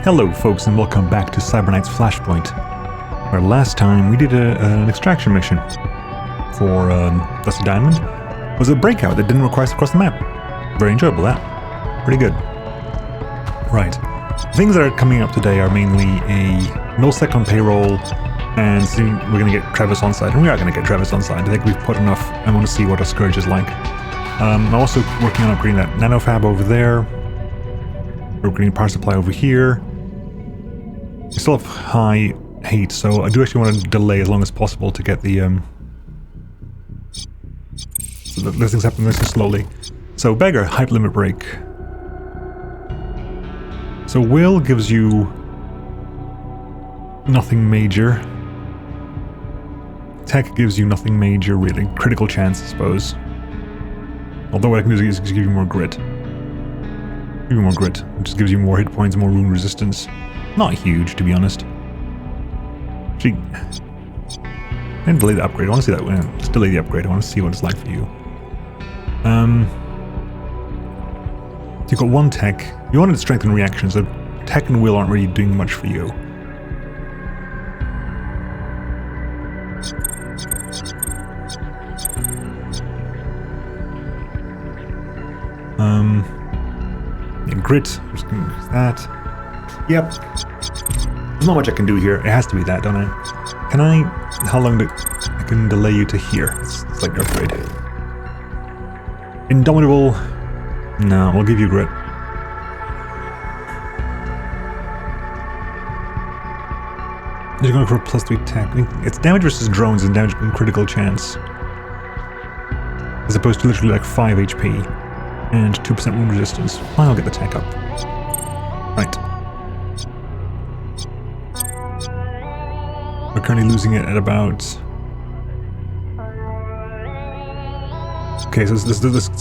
Hello folks and welcome back to Cybernight's Flashpoint, where last time we did an extraction mission for Dusty Diamond. It was a breakout that didn't require us to cross the map. Very enjoyable, that. Pretty good. Right. Things that are coming up today are mainly a nullsec on payroll, and soon we're going to get Travis on site, and we are going to get Travis on site. I think we've put enough. I want to see what a Scourge is like. I'm also working on upgrading that nanofab over there. We're upgrading power supply over here. I still have high heat, so I do actually want to delay as long as possible to get the so that these things happen nice and slowly. So Beggar, hype limit break. So Will gives you nothing major. Tech gives you nothing major, really. Critical chance, I suppose. Although what I can do is give you more grit. Give you more grit, which just gives you more hit points, more wound resistance. Not huge, to be honest. Actually, I didn't delay the upgrade. I want to see that. Let's delay the upgrade. I want to see what it's like for you. So you've got one tech. You wanted to strengthen reactions, so tech and will aren't really doing much for you. Yeah, grit. I'm just gonna use that. Yep. There's not much I can do here. It has to be that, don't I? Can I? How long do I can delay you to here? It's like the upgrade. Indomitable. No, we'll give you grit. You're going for a +3 tech. It's damage versus drones and damage and critical chance, as opposed to literally like 5 HP and 2% wound resistance. I'll get the tech up. Right. We're currently losing it at about... Okay, so let's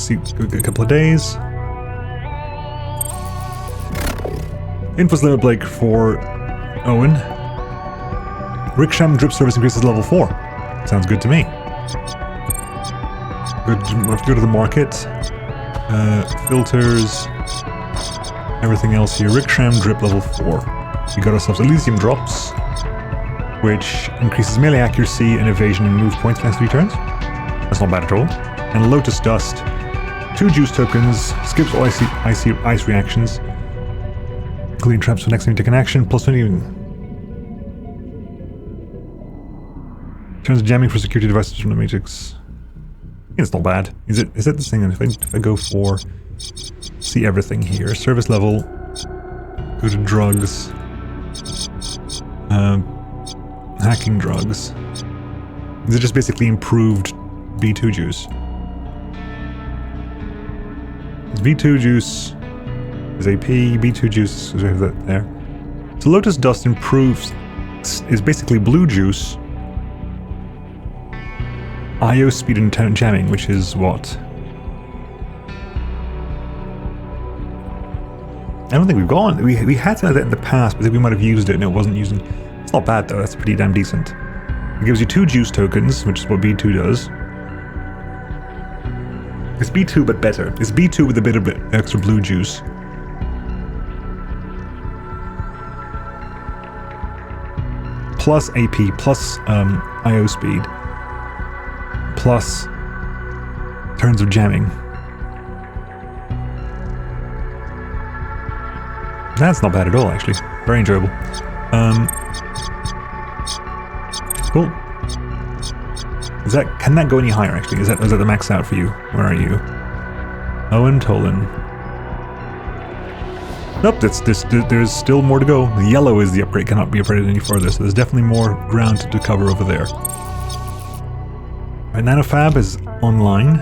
see a couple of days. Infos limit break for Owen. Ricksham drip service increases level 4. Sounds good to me. Good. We'll have to go to the market. Filters. Everything else here. Ricksham drip level 4. We got ourselves Elysium drops, which increases melee accuracy and evasion and move points for the next 3 turns. That's not bad at all. And Lotus Dust, 2 juice tokens, skips all ice reactions, including traps for next time you take an action, plus 20. Turns jamming for security devices from the Matrix. It's not bad. Is it this thing? If I go for see everything here, service level, go to drugs, hacking drugs. Is it just basically improved B2 juice? B2 juice is AP, B2 juice is right there. So Lotus Dust improves, is basically blue juice, IO speed and jamming, which is what? I don't think we've gone. We had something like that in the past, but I think we might have used it and it wasn't using. It's not bad though, that's pretty damn decent. It gives you 2 juice tokens, which is what B2 does. It's B2 but better. It's B2 with a bit of extra blue juice. Plus AP, plus IO speed. Plus turns of jamming. That's not bad at all, actually. Very enjoyable. Cool. Can that go any higher, actually? Is that the max out for you? Where are you? Owen Tolan. Nope, there's still more to go. The yellow is the upgrade, cannot be upgraded any further, so there's definitely more ground to cover over there. Right, nanofab is online.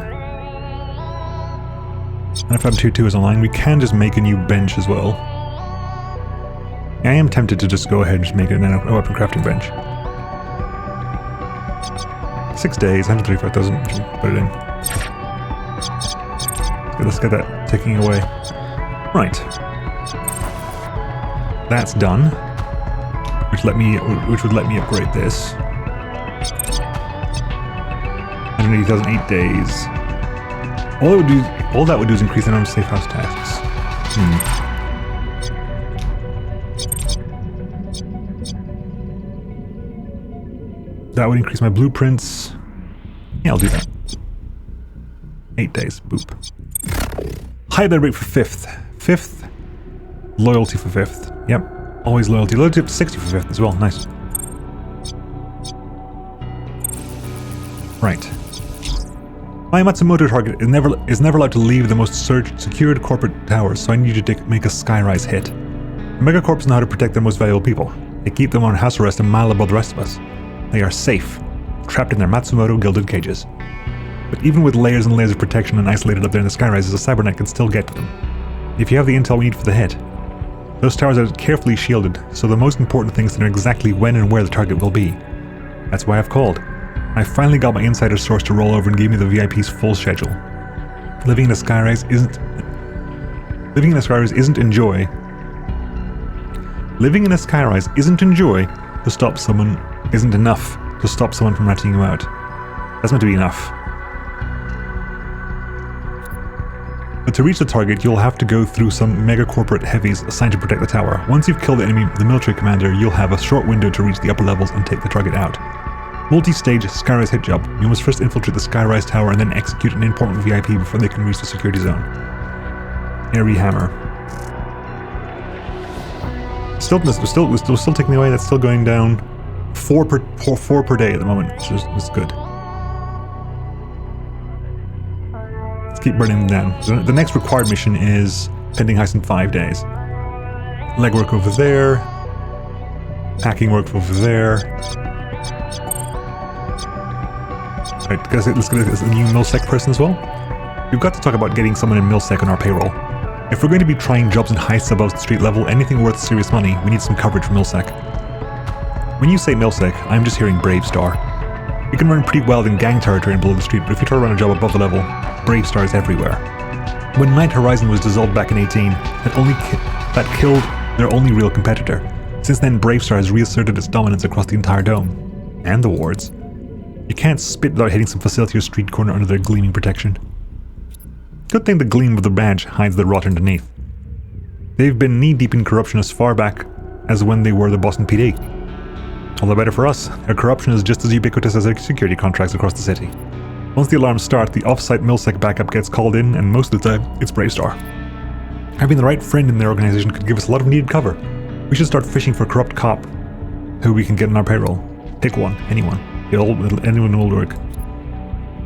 Nanofab 2.2 is online. We can just make a new bench as well. I am tempted to just go ahead and just make a weapon crafting bench. 6 days, 135,000. Put it in. Let's get that ticking away. Right. That's done. Which would let me upgrade this. 180,008 days. All that would do is increase the number of safe house tasks. That would increase my blueprints. Yeah, I'll do that. 8 days. Boop. High bed rate for 5th. 5th. Loyalty for 5th. Yep. Always loyalty. Loyalty up to 60 for 5th as well. Nice. Right. My Matsumoto target is never allowed to leave the most secured corporate towers, so I need you to make a skyrise hit. Megacorps know how to protect their most valuable people. They keep them on house arrest a mile above the rest of us. They are safe, trapped in their Matsumoto gilded cages. But even with layers and layers of protection and isolated up there in the skyrises, a cybernet can still get to them. If you have the intel we need for the hit. Those towers are carefully shielded, so the most important thing is to know exactly when and where the target will be. That's why I've called. I finally got my insider source to roll over and give me the VIP's full schedule. Living in a skyrise isn't enough to stop someone from ratting you out. That's meant to be enough. But to reach the target, you'll have to go through some megacorporate heavies assigned to protect the tower. Once you've killed the military commander, you'll have a short window to reach the upper levels and take the target out. Multi-stage skyrise hit job. You must first infiltrate the skyrise tower and then execute an important VIP before they can reach the security zone. Airy hammer. We're still taking away. That's still going down. 4 per day at the moment, which is good. Let's keep burning them down. The next required mission is pending heist in 5 days. Legwork over there. Packing work over there. Right, let's get a new MilSec person as well. We've got to talk about getting someone in MilSec on our payroll. If we're going to be trying jobs in heists above the street level, anything worth serious money, we need some coverage from MilSec. When you say MilSec, I'm just hearing Bravestar. You can run pretty well in gang territory and below the street, but if you try to run a job above the level, Bravestar is everywhere. When Night Horizon was dissolved back in 18, that killed their only real competitor. Since then, Bravestar has reasserted its dominance across the entire dome. And the wards. You can't spit without hitting some facility or street corner under their gleaming protection. Good thing the gleam of the badge hides the rot underneath. They've been knee-deep in corruption as far back as when they were the Boston PD. All the better for us, their corruption is just as ubiquitous as their security contracts across the city. Once the alarms start, the off-site MilSec backup gets called in, and most of the time, it's Bravestar. Having the right friend in their organization could give us a lot of needed cover. We should start fishing for a corrupt cop who we can get on our payroll. Pick one, anyone. Anyone will work.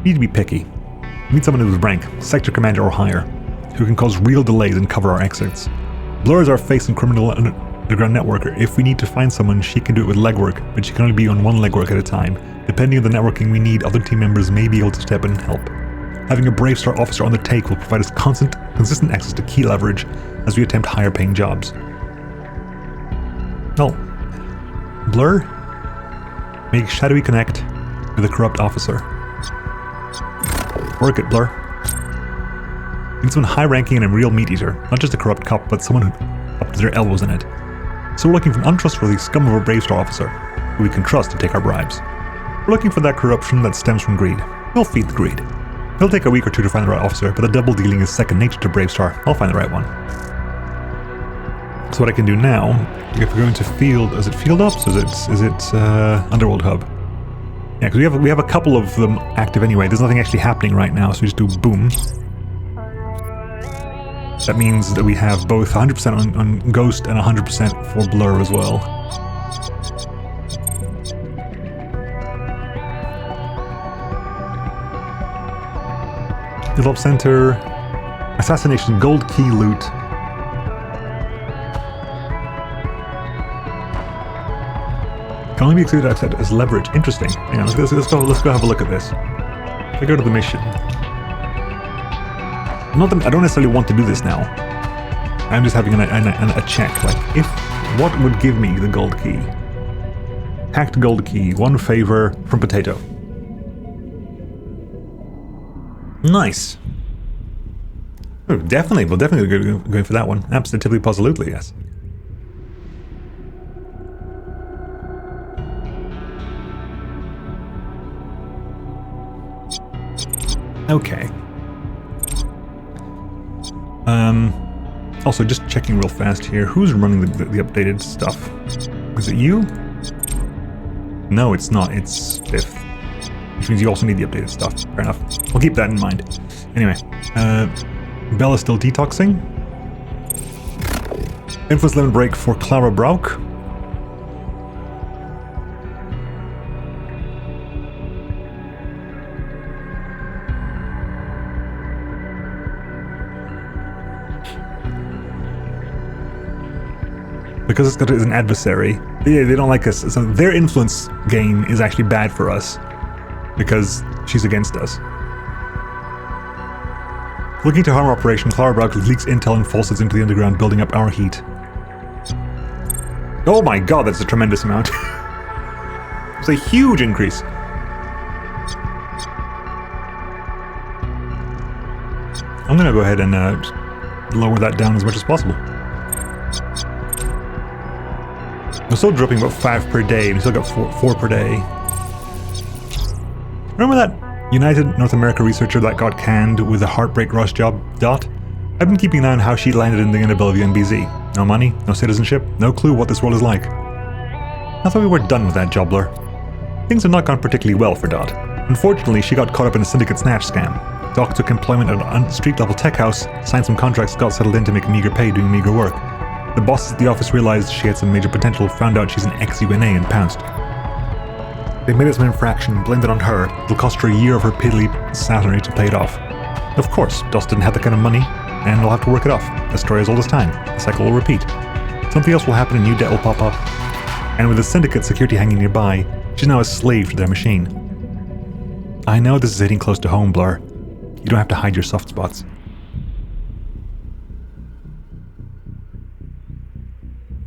We need to be picky. We need someone who's rank, sector commander or higher, who can cause real delays and cover our exits. Blur is our face and criminal underground networker. If we need to find someone, she can do it with legwork, but she can only be on one legwork at a time. Depending on the networking we need, other team members may be able to step in and help. Having a Bravestar officer on the take will provide us consistent access to key leverage as we attempt higher paying jobs. No. Blur? Make shadowy connect with a corrupt officer. Work it, Blur. We need someone high-ranking and a real meat-eater, not just a corrupt cop, but someone up to their elbows in it. So we're looking for an untrustworthy scum of a Bravestar officer, who we can trust to take our bribes. We're looking for that corruption that stems from greed. We'll feed the greed. It'll take a week or two to find the right officer, but the double dealing is second nature to Bravestar. I'll find the right one. So what I can do now, if we're going to field, is it field ops? Is it underworld hub? Yeah, because we have a couple of them active anyway. There's nothing actually happening right now, so we just do boom. That means that we have both 100% on Ghost and 100% for Blur as well. Develop Center, Assassination, Gold Key Loot. Can only be executed as leverage. Interesting. Hang on, let's go have a look at this. If I go to the mission. I don't necessarily want to do this now. I'm just having a check. Like, what would give me the gold key? Hacked gold key. 1 favor from Potato. Nice. Oh, definitely. We'll definitely go for that one. Absolutely, positively, yes. Okay. Also, just checking real fast here. Who's running the updated stuff? Is it you? No, it's not. It's 5th. Which means you also need the updated stuff. Fair enough. We'll keep that in mind. Anyway, Bella's still detoxing. Influence limit break for Clara Brauk. Because it's got an adversary, they don't like us. So their influence gain is actually bad for us because she's against us. Looking to harm our operation, Clara Brauk leaks intel and falsehoods into the underground, building up our heat. Oh my god, that's a tremendous amount. It's a huge increase. I'm gonna go ahead and lower that down as much as possible. We're still dropping about 5 per day, and we still got 4 per day. Remember that United North America researcher that got canned with a heartbreak rush job, Dot? I've been keeping an eye on how she landed in the inability NBZ. No money, no citizenship, no clue what this world is like. I thought we were done with that job, Blur. Things have not gone particularly well for Dot. Unfortunately, she got caught up in a syndicate snatch scam. Doc took employment at a street-level tech house, signed some contracts, got settled in to make meager pay doing meager work. The bosses at the office realized she had some major potential, found out she's an ex-UNA and pounced. They made it some infraction, blamed it on her. It'll cost her a year of her piddly salary to pay it off. Of course, Dust didn't have that kind of money, and we'll have to work it off. The story as old as time. The cycle will repeat. Something else will happen and new debt will pop up. And with the syndicate security hanging nearby, she's now a slave to their machine. I know this is hitting close to home, Blur. You don't have to hide your soft spots.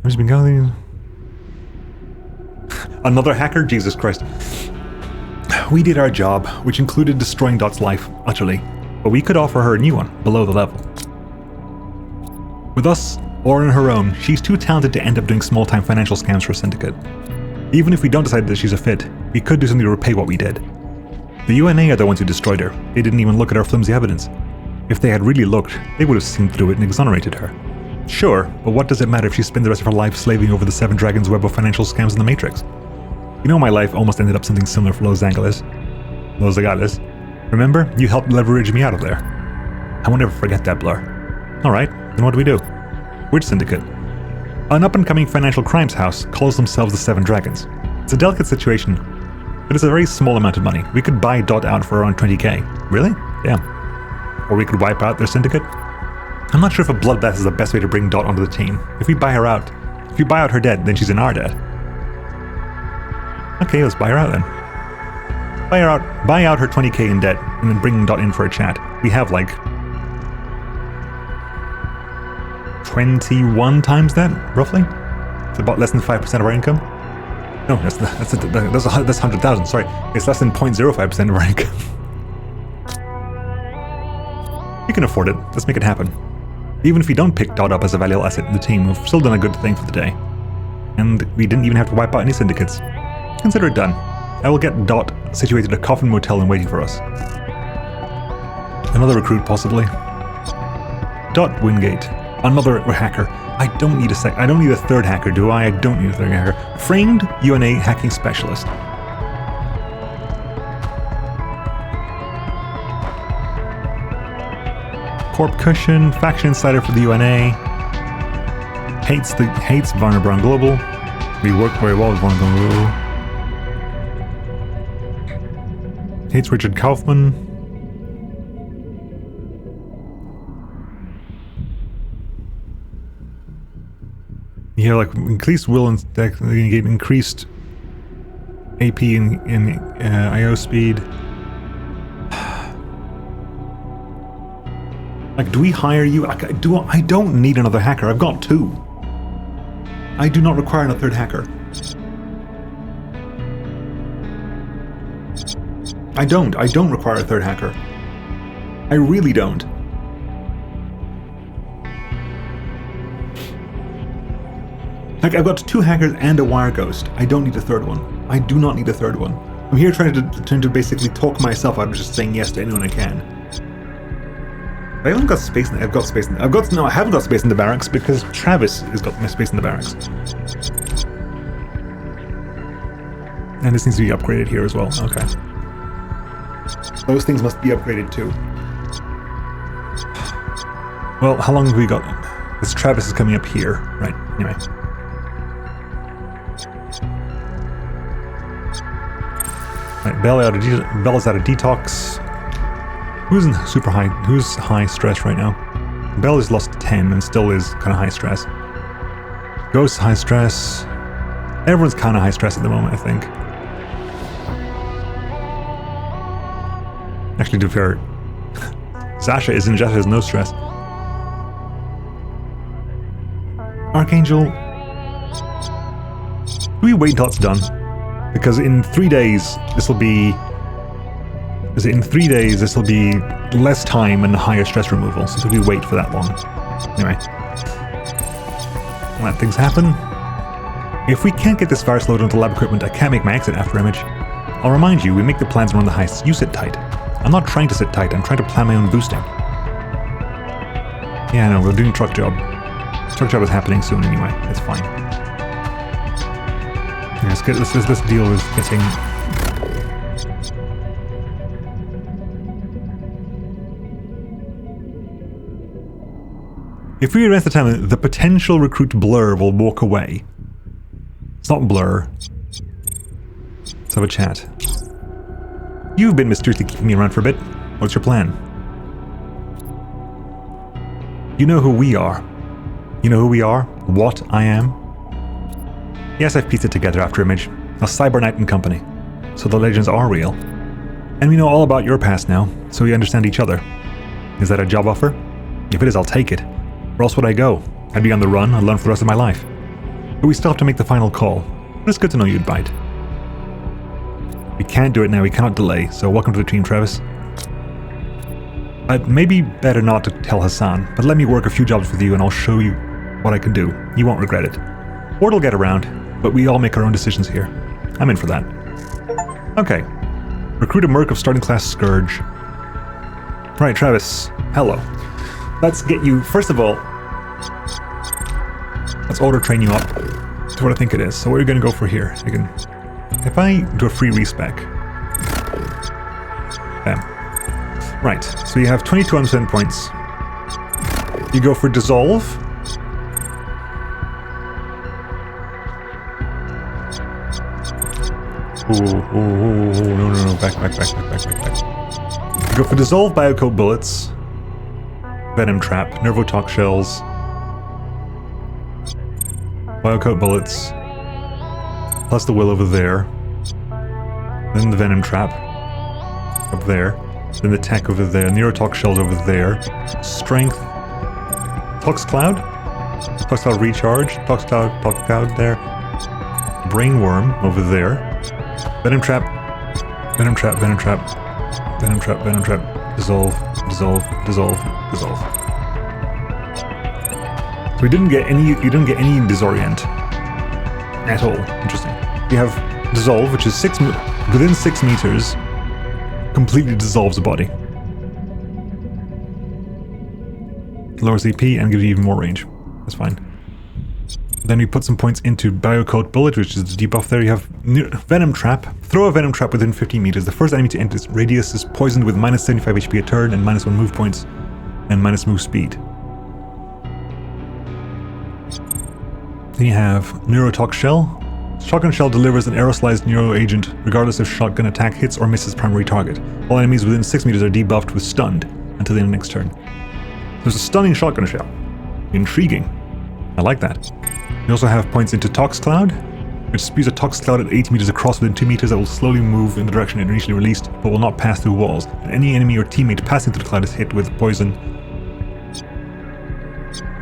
Where's been going? Another hacker? Jesus Christ. We did our job, which included destroying Dot's life, utterly. But we could offer her a new one, below the level. With us, or on her own, she's too talented to end up doing small-time financial scams for a syndicate. Even if we don't decide that she's a fit, we could do something to repay what we did. The UNA are the ones who destroyed her. They didn't even look at our flimsy evidence. If they had really looked, they would have seen through it and exonerated her. Sure, but what does it matter if she spends the rest of her life slaving over the Seven Dragons' web of financial scams in the Matrix? You know, my life almost ended up something similar for Los Angeles. Remember? You helped leverage me out of there. I won't ever forget that, Blur. Alright, then what do we do? Which syndicate? An up-and-coming financial crimes house calls themselves the Seven Dragons. It's a delicate situation, but it's a very small amount of money. We could buy Dot out for around 20k. Really? Yeah. Or we could wipe out their syndicate. I'm not sure if a bloodbath is the best way to bring Dot onto the team. If we buy out her debt, then she's in our debt. Okay, let's buy her out then. Buy out her 20k in debt, and then bring Dot in for a chat. We have like 21 times that, roughly. It's about less than 5% of our income. No, that's 100,000. Sorry, it's less than 0.05% of our income. You can afford it. Let's make it happen. Even if we don't pick Dot up as a valuable asset in the team, we've still done a good thing for the day. And we didn't even have to wipe out any syndicates. Consider it done. I will get Dot situated at a coffin motel and waiting for us. Another recruit, possibly. Dot Wingate. Another hacker. I don't need a third hacker, do I? I don't need a third hacker. Framed UNA hacking specialist. Corp Cushion, faction insider for the UNA. Hates Varner Brown Global. We work very well with Varner Brown Global. Hates Richard Kaufman. Yeah, like increased will and increased AP in IO speed. Like, do we hire you? I don't need another hacker. I've got 2. I do not require another third hacker. I don't require a third hacker. I really don't. Like, I've got 2 hackers and a wire ghost. I don't need a third one. I do not need a third one. I'm here trying to basically talk myself out of just saying yes to anyone I can. I haven't got space in I haven't got space in the barracks because Travis has got space in the barracks. And this needs to be upgraded here as well. Okay. Those things must be upgraded too. Well, how long have we got? This Travis is coming up here. Right, anyway. Right, Bella's out of detox. Who's high stress right now? Bell has lost 10 and still is kind of high stress. Ghost high stress. Everyone's kind of high stress at the moment, I think. Actually, to be fair, Zasha has no stress. Archangel, do we wait until it's done? Because in 3 days, this will be less time and higher stress removal, so we wait for that long. Anyway. Let things happen. If we can't get this virus loaded onto lab equipment, I can't make my exit after image. I'll remind you, we make the plans around the heists. You sit tight. I'm not trying to sit tight, I'm trying to plan my own boosting. Yeah, no, we're doing truck job. Truck job is happening soon anyway, it's fine. Let's deal with getting... If we arrest the time, the potential recruit Blur will walk away. It's not Blur. Let's have a chat. You've been mysteriously keeping me around for a bit. What's your plan? You know who we are. You know who we are? What I am? Yes, I've pieced it together after image. A Cyber Knight and Company. So the legends are real. And we know all about your past now, so we understand each other. Is that a job offer? If it is, I'll take it. Where else would I go? I'd be on the run, I'd learn for the rest of my life. But we still have to make the final call. But it's good to know you'd bite. We can't do it now, we cannot delay, so welcome to the team, Travis. Maybe better not to tell Hassan, but let me work a few jobs with you and I'll show you what I can do. You won't regret it. Word'll get around, but we all make our own decisions here. I'm in for that. Okay. Recruit a merc of starting class Scourge. Right, Travis. Hello. Let's get you, first of all, let's auto train you up to what I think it is. So what are you going to go for here? You can, if I do a free respec. Bam. Right, so you have 22 unspent points. You go for Dissolve. No, back. You go for Dissolve Biocoat Bullets. Venom Trap, Nervotox Shells. Biocoat Bullets. Plus the Will over there. Then the Venom Trap. Up there. Then the Tech over there. Neurotox Shells over there. Strength. Tox Cloud. Tox Cloud Recharge. Tox Cloud there. Brainworm over there. Venom Trap. Venom Trap. Venom Trap. Venom Trap. Venom Trap. Dissolve. Dissolve. Dissolve. Dissolve. So we didn't get any. You didn't get any disorient at all. Interesting. We have Dissolve, which is within 6 meters, completely dissolves a body. Lowers CP and gives you even more range. That's fine. Then we put some points into Biocoat Bullet, which is the debuff there. You have Venom Trap. Throw a Venom Trap within 50 meters. The first enemy to enter its radius is poisoned with minus 75 HP a turn and minus 1 move points and minus move speed. Then you have Neurotox Shell. Shotgun Shell delivers an aerosolized neuro agent regardless if shotgun attack hits or misses primary target. All enemies within 6 meters are debuffed with stunned until the end of next turn. There's a stunning Shotgun Shell. Intriguing. I like that. You also have points into Tox Cloud, which spews a Tox Cloud at 8 meters across within 2 meters that will slowly move in the direction it initially released, but will not pass through walls. And any enemy or teammate passing through the cloud is hit with poison.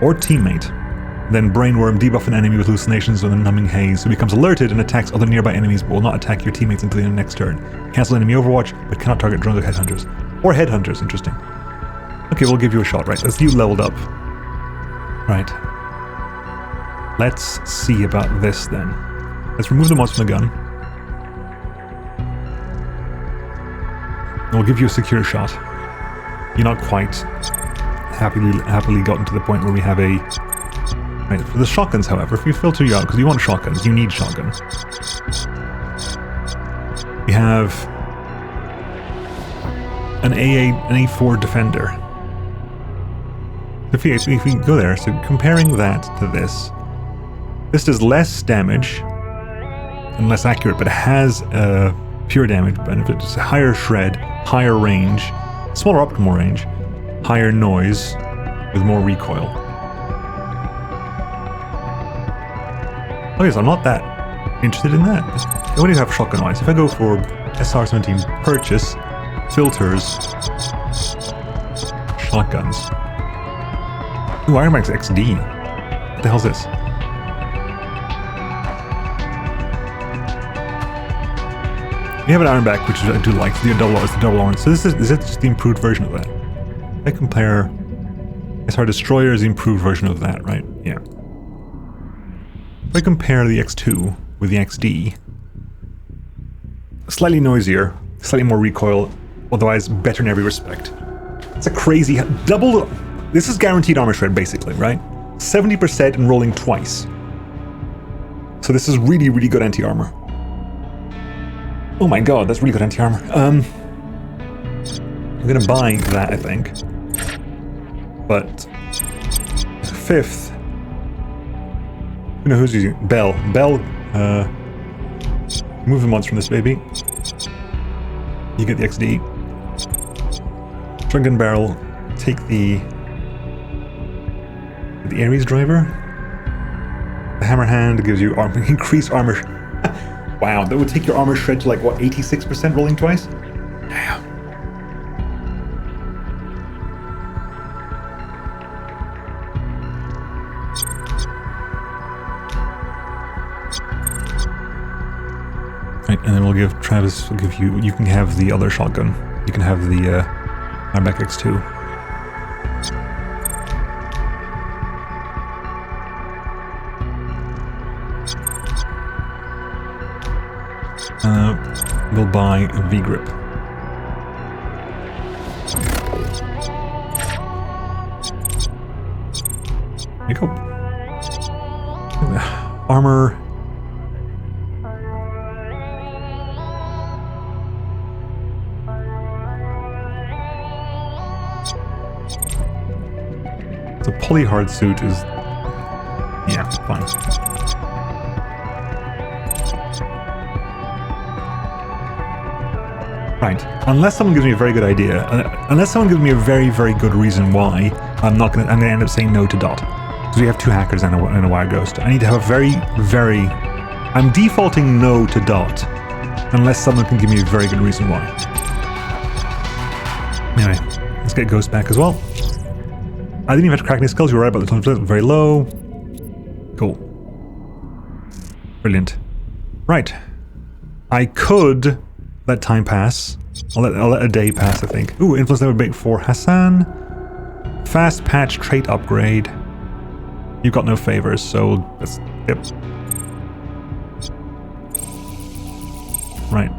Or teammate. Then Brainworm, debuff an enemy with hallucinations or the numbing haze, who becomes alerted and attacks other nearby enemies but will not attack your teammates until the end of next turn. Cancel enemy overwatch, but cannot target drones or headhunters. Or headhunters, interesting. Okay, we'll give you a shot, right? That's you leveled up. Right. Let's see about this then. Let's remove the mods from the gun. We'll give you a secure shot. You're not quite happily gotten to the point where we have a... Right, for the shotguns, however, if we filter you out, because you want shotguns, you need shotguns. We have an A4 defender. If we go there, so comparing that to this does less damage and less accurate, but it has pure damage benefit. It's a higher shred, higher range, smaller optimal range, higher noise with more recoil. Okay, so I'm not that interested in that. What do you have shotgun-wise? If I go for SR-17 purchase, filters, shotguns. Ooh, Iron Max XD. What the hell's this? We have an Iron Back, which I do like. The double orange. So is it just the improved version of that? If I compare SR Destroyer is the improved version of that, right? Yeah. If I compare the X2 with the XD, slightly noisier, slightly more recoil, otherwise better in every respect. It's a crazy double. This is guaranteed armor shred, basically, right? 70% and rolling twice. So this is really, really good anti-armor. Oh my god, that's really good anti-armor. I'm gonna buy that, I think. But fifth, you know who's using it? Bell. Move the mods from this baby. You get the XD. Shotgun barrel. Take the Ares driver. The hammer hand gives you increased armor. Wow, that would take your armor shred to like what, 86% rolling twice? Damn. Right, and then we'll give Travis, you can have the other shotgun. You can have the Ironback X2. We'll buy a V-grip. There you go. Armor. The polyhard suit is... yeah, fine. Right. Unless someone gives me a very good idea, unless someone gives me a very, very good reason why, I'm gonna end up saying no to Dot. Because we have two hackers and a wire ghost. I need to have a very, very... I'm defaulting no to Dot, unless someone can give me a very good reason why. Anyway, let's get Ghost back as well. I didn't even have to crack any skills, you were right about the time split, very low. Cool. Brilliant. Right. I could let time pass. I'll let a day pass, I think. Ooh, influence level bait for Hassan. Fast patch trait upgrade. You've got no favors, so that's... yep. Right.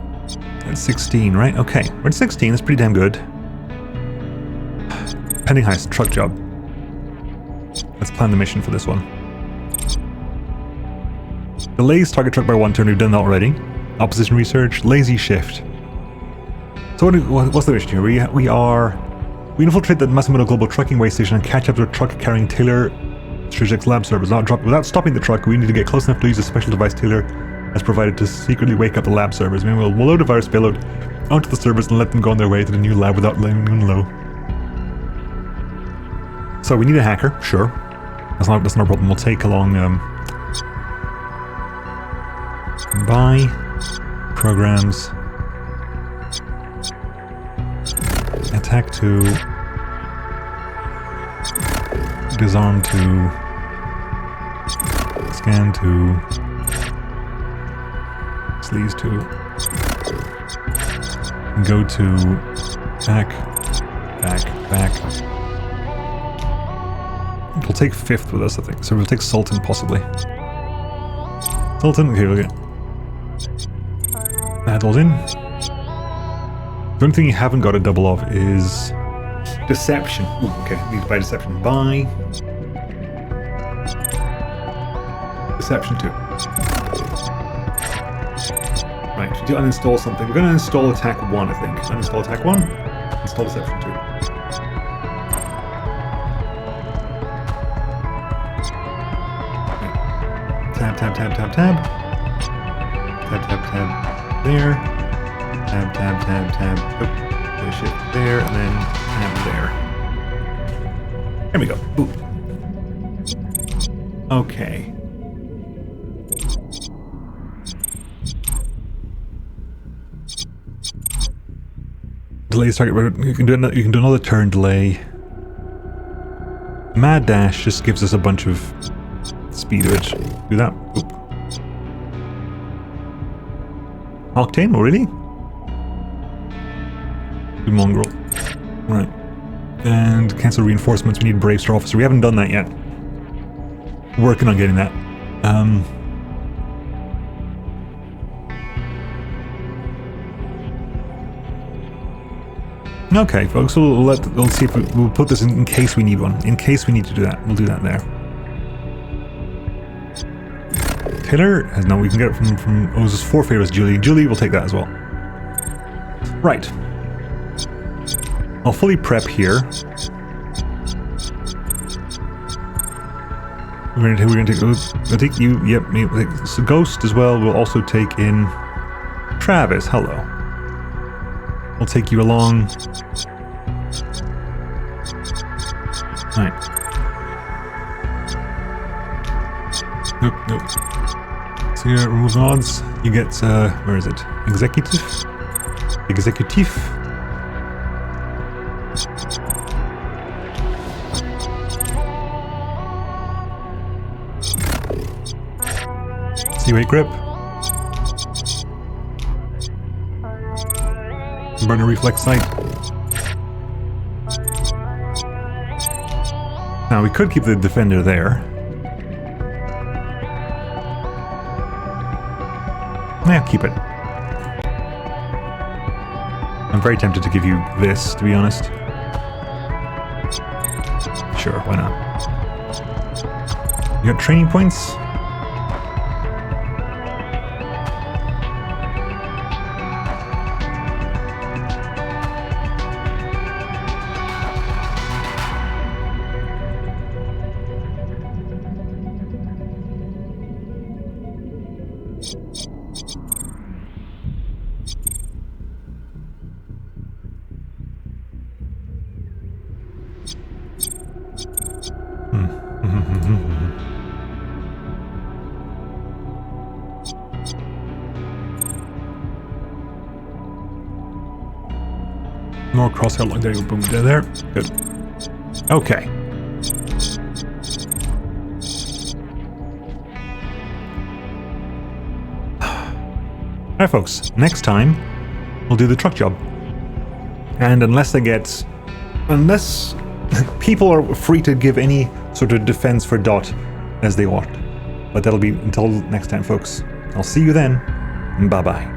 That's 16, right? Okay. We're at 16, that's pretty damn good. Pending heist, truck job. Let's plan the mission for this one. Delays target truck by 1 turn, we've done that already. Opposition research, lazy shift. So what's the mission here? We infiltrate the Masimoto Global Trucking Way Station and catch up to a truck carrying Taylor Strategic's lab servers. Without stopping the truck, we need to get close enough to use a special device Taylor has provided to secretly wake up the lab servers. I mean, we'll load a virus payload onto the servers and let them go on their way to the new lab without letting them know. So we need a hacker, sure. That's not a problem. We'll take along buy programs, attack to, disarm to, scan to, sleaze to, go to, back. We'll take 5th with us, I think. So we'll take Sultan, possibly. Sultan, okay, we'll get... add those in. The only thing you haven't got a double of is... Deception. Ooh, okay, need to buy Deception. Buy... Deception 2. Right, we need to uninstall something. We're going to install attack 1, I think. Uninstall attack 1, install deception 2. Tab, tab, tab, tab, tab. Tab, tab, tab, there. Tab, tab, tab, tab. Oh, there's shift there, and then tab there. There we go. Ooh. Okay. Delay target. You can do another turn delay. Mad dash just gives us a bunch of speed to it. Do that. Oop. Octane, oh, really? Do mongrel. Right. And cancel reinforcements. We need brave star officer. We haven't done that yet. Working on getting that. Okay, folks. We'll see if we'll put this in case we need one. In case we need to do that, we'll do that there. Taylor has no. We can get it from. Oh, there's 4 favorites. Julie will take that as well. Right. I'll fully prep here. We're gonna take you. Yep. Me. So Ghost as well. We'll also take in Travis. Hello. We'll take you along. Right. Nope. So you remove mods. You get where is it? Executive. C-weight grip. Burner reflex sight. Now we could keep the defender there. Yeah, keep it. I'm very tempted to give you this, to be honest. Sure, why not? You got training points? More crosshair lock. There you go. Boom. There. Good. Okay. Alright, folks. Next time, we'll do the truck job. And unless people are free to give any sort of defense for Dot as they want. But that'll be until next time, folks. I'll see you then. Bye-bye.